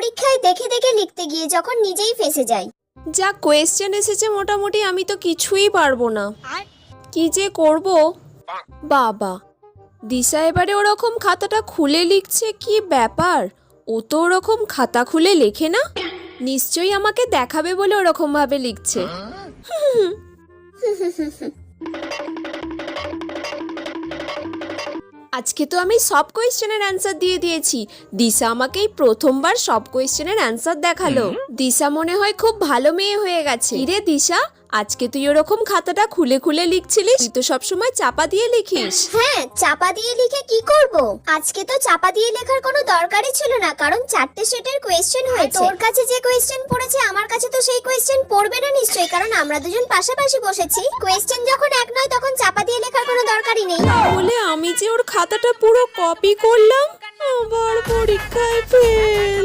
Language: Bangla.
পরীক্ষায় দেখে দেখে লিখতে গিয়ে যখন নিজেই ফেঁসে যাই। যা কোয়েশ্চেন এসেছে মোটামুটি আমি তো কিছুই পারবো না, কি যে করব। বাবা, দিশা এবারে ওরকম খাতাটা খুলে লিখছে, কি ব্যাপার? ও তো ওরকম খাতা খুলে লেখে না, নিশ্চয়ই আমাকে দেখাবে বলে ওরকম ভাবে লিখছে। আজকে তো আমি সব কোয়েশ্চেনের অ্যান্সার দিয়ে দিয়েছি। দিশা আমাকে এই প্রথমবার সব কোয়েশ্চেনের অ্যান্সার দেখালো। দিশা মনে হয় খুব ভালো মেয়ে হয়ে গেছে। রে দিশা, আজকে তুই ওরকম খাতাটা খুলে খুলে লিখছিলিস? তুই তো সবসময় চাপা দিয়ে লিখিস। হ্যাঁ, চাপা দিয়ে লিখে কি করব? আজকে তো চাপা দিয়ে লেখার কোনো দরকারই ছিল না, কারণ 4টে সেটের কোয়েশ্চেন হয়েছে। তোর কাছে যে কোয়েশ্চেন পড়েছে আমার কাছে তো সেই কোয়েশ্চেন পড়বে না নিশ্চয়ই, কারণ আমরা দুজন পাশাপাশি বসেছি। কোয়েশ্চেন যখন এক নয় তখন চাপা দিয়ে লেখার কোনো দরকারই নেই। বলে আমি যে ওর খাতাটা পুরো কপি করলাম, আবার পরীক্ষায় ফেল।